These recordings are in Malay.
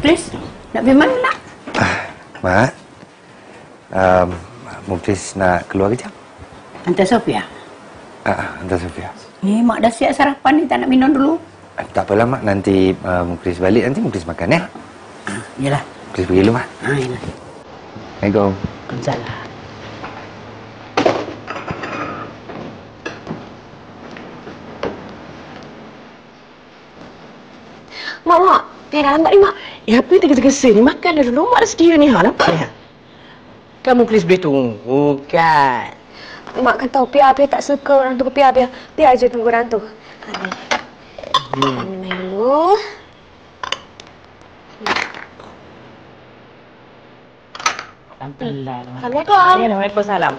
Please, nak pergi mana nak? Mak, Muflis nak keluar kejap. Hantar Sofia? Hantar Sofia. Ni mak dah siap sarapan ni, tak nak minum dulu. Tak apalah mak, nanti Muflis balik, nanti Muflis makan ya. Yalah. Muflis pergi dulu mak. Yalah. Assalamualaikum. Waalaikumsalam. Mak, biar dah lambat ni, Mak. Apa yang tergesa-gesa ni? Makanlah dulu. Mak dah sedia ni. Nampak ni? Kamu please boleh tunggu, kan? Mak kan tahu Pia tak suka orang tu ke Pia. Biar aja tunggu orang tu. Main dulu. Pelan-pelan. Assalamualaikum. Waalaikumsalam.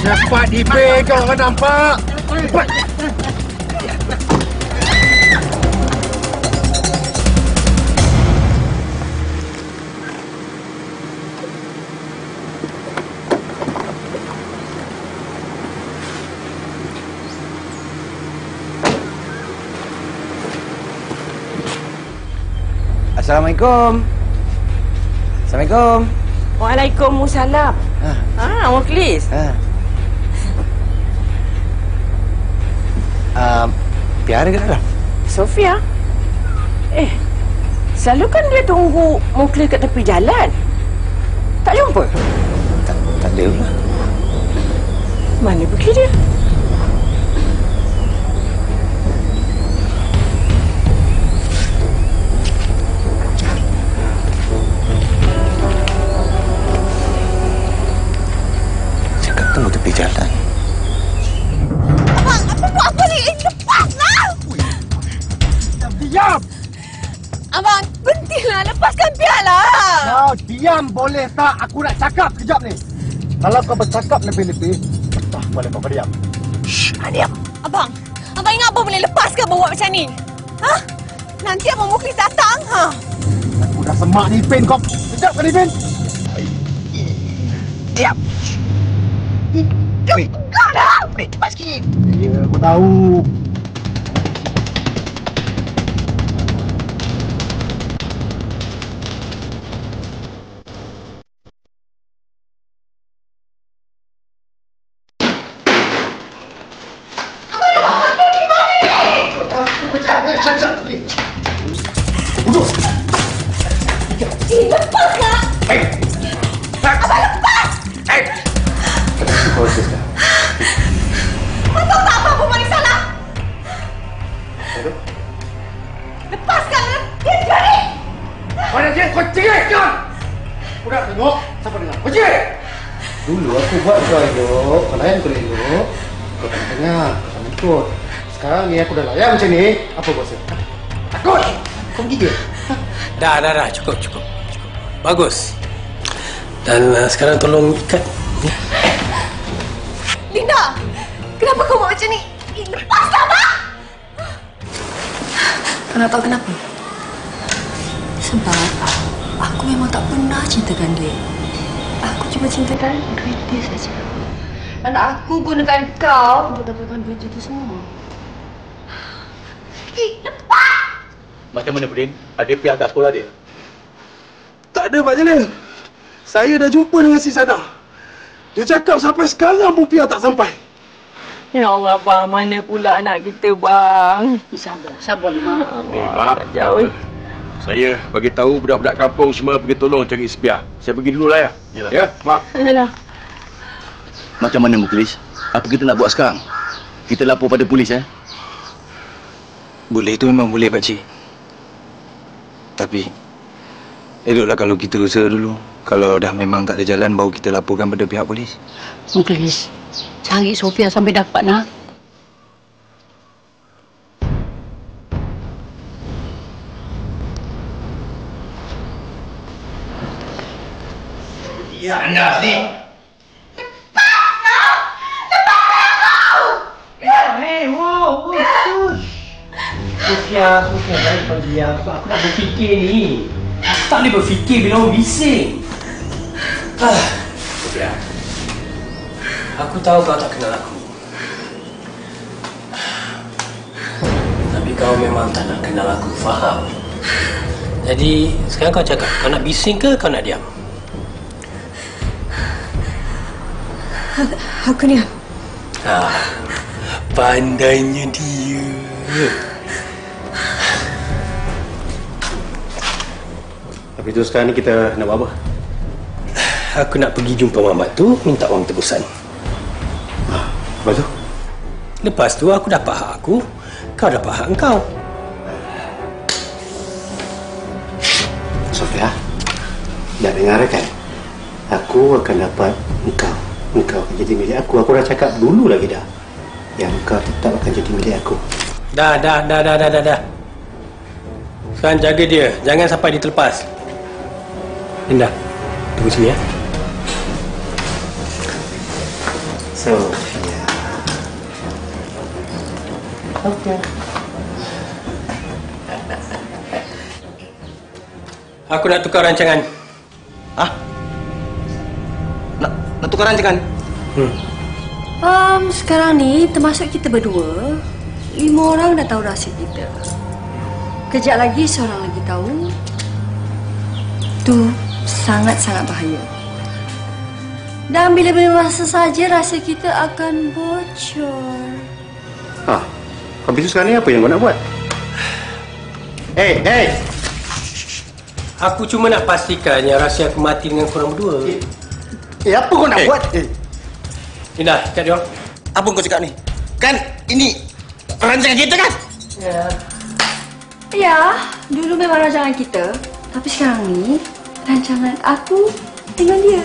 Cepat Dipin, kau orang nampak. Cepat. Assalamualaikum. Assalamualaikum. Waalaikumsalam. Muflis. Pia ada kat dalam? Sofia? Selalu kan dia tunggu Muflis kat tepi jalan. Tak jumpa? Tak ada pula. Mana pergi dia? Cakap tunggu tepi jalan. Abang, apa buat apa ni? Lepaslah! Diam! Abang, berhentilah. Lepaskan Pia lah. Kau diam boleh tak? Aku nak cakap kejap ni. Kalau kau bercakap lebih-lebih, betah boleh kau diam. Shh, diam. Abang ingat abang boleh lepas ke bawa macam ni? Ha? Nanti abang Muflis datang, ha? Aku dah semak ni, Pin. Kau kejap ke ni, Pin? Diam. Kau dah! Cepat sikit. Ya, aku tahu. Lepaslah! Abang lepas! Abang tahu tak apa paling salah? Lepaskan! Dia jadi! Mana dia? Kau cerit kan? Aku nak tengok. Siapa dengar? Kau cerit! Dulu aku buat kau elok. Kau layan kau elok. Kau tak dengar. Kau tak ikut. Sekarang ni aku dah layan macam ni. Apa kau rasa? Takut! Kau gigil? Dah. Cukup. Bagus. Dan sekarang tolong ikat. Linda! Kenapa kau buat macam ni? Lepaslah, Mak! Kau nak tahu kenapa? Sebab aku memang tak pernah cintakan dia. Aku cuma cintakan duit dia saja. Dan aku gunakan kau untuk dapatkan duit itu semua. Lepas! Macam mana, Brin? Ada pihak kat sekolah dia? Tak ada, Pak Jalil. Saya dah jumpa dengan si Sana. Dia cakap sampai sekarang pun Pia tak sampai. Ya Allah, bang. Mana pula anak kita, bang? Sabar, Mak. Jauh. Saya bagi tahu budak-budak kampung semua pergi tolong cari Spia. Saya pergi dululah ya. Ya, Mak. Alah. Macam mana, Muklis? Apa kita nak buat sekarang? Kita lapor pada polis, Boleh, itu memang boleh, Pakcik. Tapi eloklah kalau kita usaha dulu. Kalau dah memang tak ada jalan, baru kita laporkan pada pihak polis. Muflis, cari Sofia sampai dapat, nak. Anda ni. Wow. Sofia, jangan kau diam. Aku nak berfikir ni. Aku tak boleh berfikir bila orang bising. Sofia, aku tahu kau tak kenal aku. Tapi kau memang tak nak kenal aku, faham? Jadi, sekarang kau cakap, kau nak bising ke kau nak diam? Aku diam. Pandainya dia. Tapi tu sekarang ni kita nak buat apa? Aku nak pergi jumpa Mamat tu, minta wang tebusan. Lepas tu? Lepas tu aku dapat hak aku, kau dapat hak engkau. Sofia, dah dengar kan? Aku akan dapat engkau. Engkau akan jadi milik aku. Aku dah cakap dulu lagi dah. Yang engkau tetap akan jadi milik aku. Dah. Sekarang jaga dia, jangan sampai dia terlepas. Linda, tunggu sini ya. Sofia. Okey. Aku nak tukar rancangan. Nak tukar rancangan? Sekarang ni termasuk kita berdua, 5 orang dah tahu rahsia kita. Kejap lagi seorang lagi tahu. Tu sangat-sangat bahaya. Dan bila-bila masa saja rahsia kita akan bocor. Habis tu sekarang ni apa yang kau nak buat? Hey! Aku cuma nak pastikan yang rahsia aku mati dengan korang berdua. Apa kau nak buat? Linda, cakap dia orang. Apa kau cakap ni? Kan ini rancangan kita kan? Ya, dulu memang rancangan kita. Tapi sekarang ni, rancangan aku dengan dia.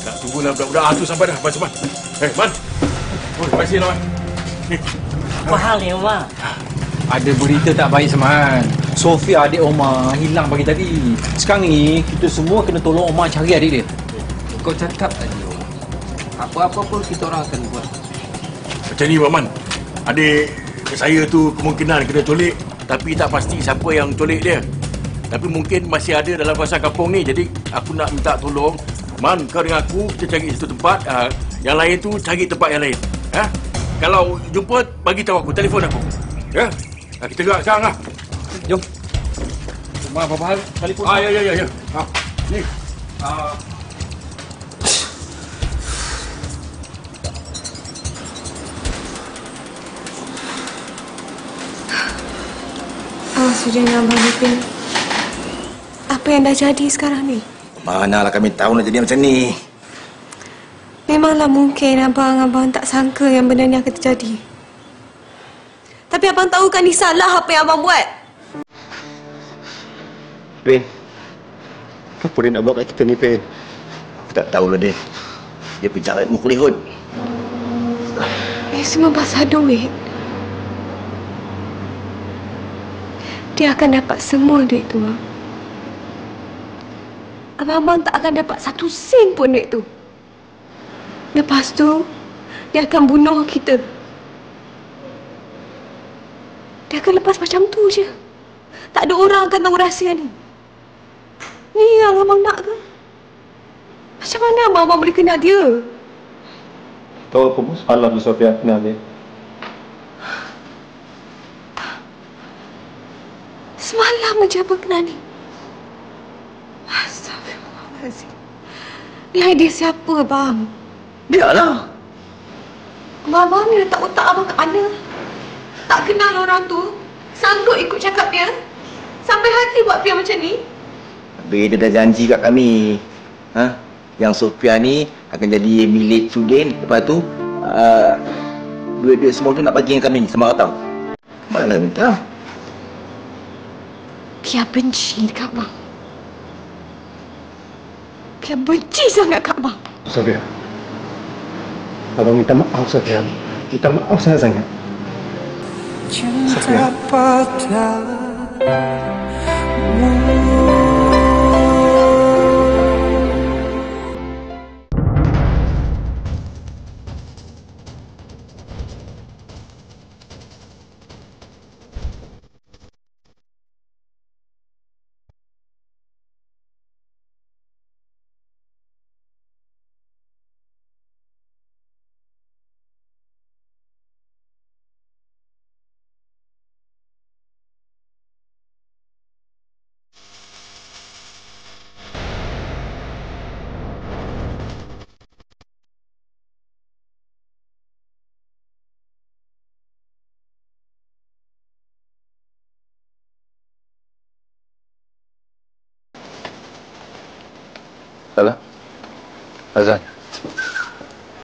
Tak tunggulah budak-budak tu sampai dah. Man. Man. Terima kasih lah, Man. Apa hal ni, Omar? Ada berita tak baik, Seman. Sofia adik Omar hilang pagi tadi. Sekarang ni kita semua kena tolong Omar cari adik dia. Kau cakap tadi, Omar. Apa-apa pun kita orang akan buat. Macam ni, Man. Adik saya tu kemungkinan kena culik. Tapi tak pasti siapa yang culik dia. Tapi mungkin masih ada dalam kawasan kampung ni. Jadi aku nak minta tolong. Man, kau dengan aku, kita cari satu tempat. Yang lain tu cari tempat yang lain. Kalau jumpa, bagi tahu aku. Telefon aku. Ya? Kita gerak sekarang lah. Jom. Omar, apa hal? Telefon. Ya. Ni. Sudahnya Abang Lipin. Apa yang dah jadi sekarang ni? Manalah kami tahu nak jadi macam ni. Memanglah mungkin abang tak sangka yang benda ni akan terjadi. Tapi abang tahu kan ni salah apa yang abang buat. Pen, apa dia nak buat kat kita ni, Pen? Aku tak tahulah dia. Dia pergi cari Muklihun. Ini semua pasal duit. Dia akan dapat semua duit tu. Abang tak akan dapat satu sen pun duit tu. Lepas tu, dia akan bunuh kita. Dia akan lepas macam tu je. Tak ada orang akan tahu rahsia ni. Ni yang abang nak ke? Macam mana abang boleh kenal dia? Tahu apa pun semalam Sofia kenal dia. Semalam aja abang kenal ni. Astagfirullahaladzim. Ni idea siapa, bang? Biarlah. Abang ni letak otak abang kat mana? Tak kenal orang tu, sanggup ikut cakap dia. Sampai hati buat Pia macam ni. Habis dia dah janji kat kami. Yang Sofia ni akan jadi milik Sudin. Lepas tu, duit-duit semua tu nak bagi dengan kami sama Atau. Mana nak minta? Pia benci dekat abang. Pia benci sangat kat abang. Sofia, abang minta maaf, Sofia. Minta maaf sangat-sangat. Cinta padamu. Azan.